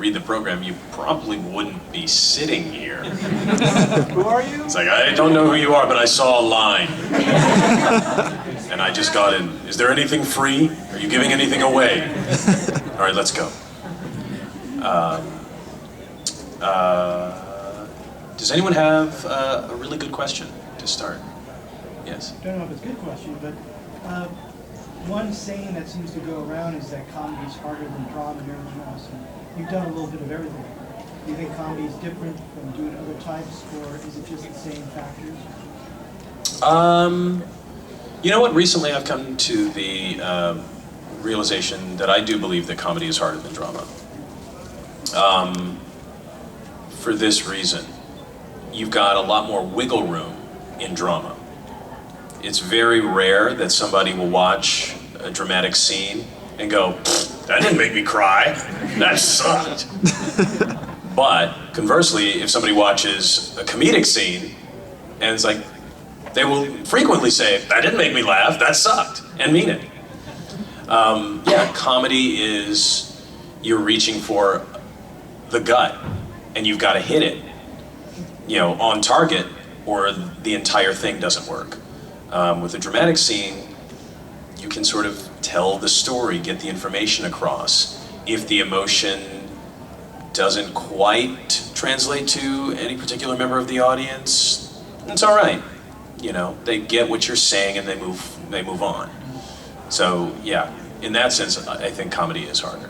read the program, you probably wouldn't be sitting here. Who are you? It's like, I don't know who you are, but I saw a line. And I just got in. Is there anything free? Are you giving anything away? All right, let's go. Does anyone have a really good question to start? Yes? I don't know if it's a good question, but one saying that seems to go around is that comedy is harder than drama and everything else. And you've done a little bit of everything. Do you think comedy is different from doing other types, or is it just the same factors? You know what? Recently I've come to the realization that I do believe that comedy is harder than drama. For this reason. You've got a lot more wiggle room in drama. It's very rare that somebody will watch a dramatic scene and go, that didn't make me cry, that sucked. But conversely, if somebody watches a comedic scene and it's like, they will frequently say, that didn't make me laugh, that sucked, and mean it. Yeah, comedy is, you're reaching for the gut and you've got to hit it, you know, on target, or the entire thing doesn't work. With a dramatic scene, you can sort of tell the story, get the information across. If the emotion doesn't quite translate to any particular member of the audience, it's all right. You know, they get what you're saying and they move on. So yeah, in that sense, I think comedy is harder.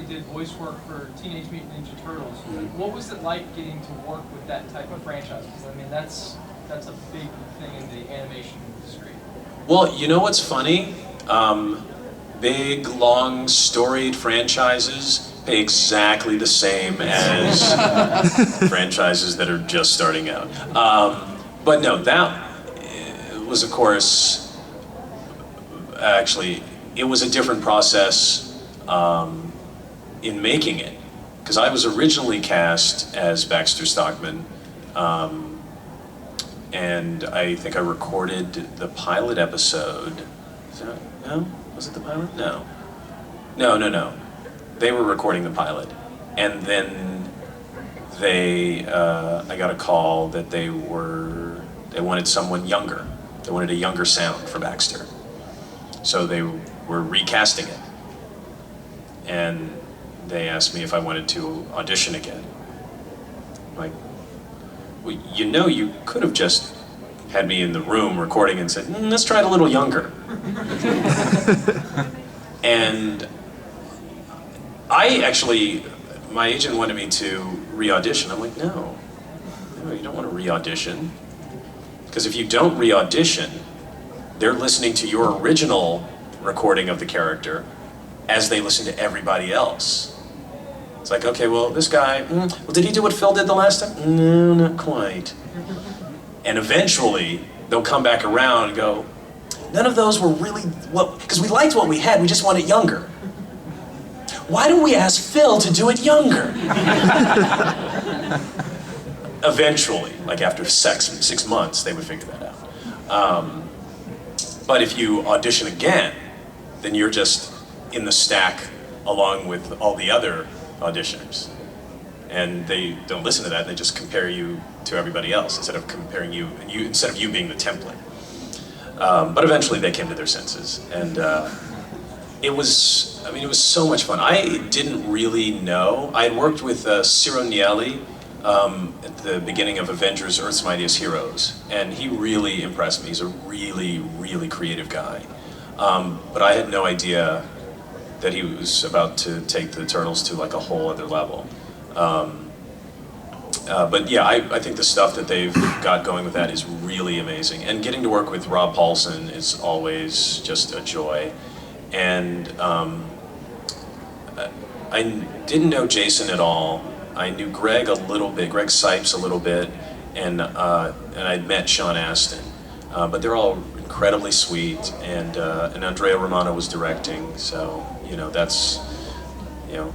Did voice work for Teenage Mutant Ninja Turtles. Mm-hmm. What was it like getting to work with that type of franchise? Because I mean, that's a big thing in the animation industry. Well, you know what's funny? Big, long, storied franchises pay exactly the same as franchises that are just starting out. But no, that was, of course, actually, it was a different process. In making it, because I was originally cast as Baxter Stockman, and I think I recorded the pilot episode. No? Was it the pilot? No. No. They were recording the pilot, and then I got a call that they wanted someone younger. They wanted a younger sound for Baxter, so they were recasting it, and they asked me if I wanted to audition again. I'm like, well, you know, you could have just had me in the room recording and said, let's try it a little younger. And my agent wanted me to re-audition. I'm like, no, you don't want to re-audition. Because if you don't re-audition, they're listening to your original recording of the character as they listen to everybody else. It's like, okay, well, this guy, well, did he do what Phil did the last time? No, not quite. And eventually, they'll come back around and go, none of those were really, well, because we liked what we had, we just want it younger. Why don't we ask Phil to do it younger? Eventually, like after 6 months, they would figure that out. But if you audition again, then you're just in the stack along with all the other auditioners, and they don't listen to that. They just compare you to everybody else instead of comparing you being the template. But eventually they came to their senses, and it was so much fun. I didn't really know. I had worked with Ciro Nieli at the beginning of Avengers: Earth's Mightiest Heroes, and he really impressed me. He's a really, really creative guy, but I had no idea that he was about to take the Turtles to like a whole other level. But yeah, I think the stuff that they've got going with that is really amazing. And getting to work with Rob Paulson is always just a joy. And I didn't know Jason at all. I knew Greg a little bit, Greg Sipes a little bit, and I'd met Sean Astin. But they're all incredibly sweet, and Andrea Romano was directing, so you know that's, you know,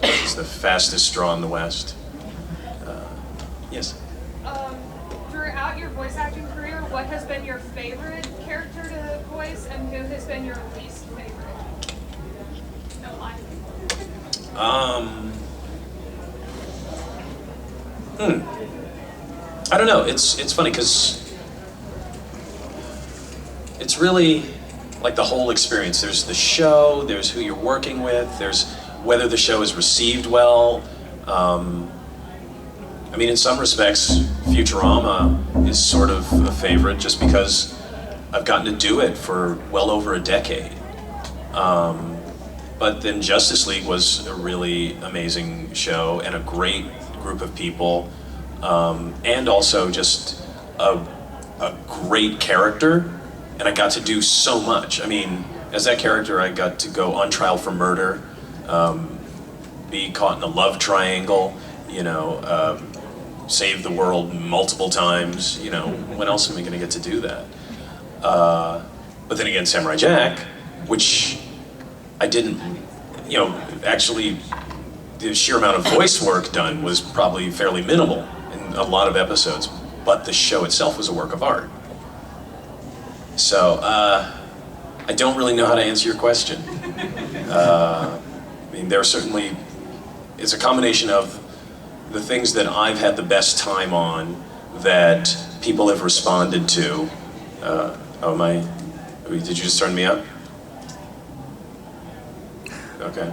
it's the fastest straw in the West. Yes. Throughout your voice acting career, what has been your favorite character to voice, and who has been your least favorite? No lie. I don't know. It's funny because it's really like the whole experience. There's the show, there's who you're working with, there's whether the show is received well. I mean, in some respects, Futurama is sort of a favorite just because I've gotten to do it for well over a decade. But then Justice League was a really amazing show and a great group of people, and also just a great character, and I got to do so much. I mean, as that character, I got to go on trial for murder, be caught in a love triangle, you know, save the world multiple times, you know, when else am I gonna get to do that? But then again, Samurai Jack, which I didn't, you know, actually the sheer amount of voice work done was probably fairly minimal in a lot of episodes, but the show itself was a work of art. So, I don't really know how to answer your question. I mean, there are certainly, it's a combination of the things that I've had the best time on that people have responded to. Did you just turn me up? Okay.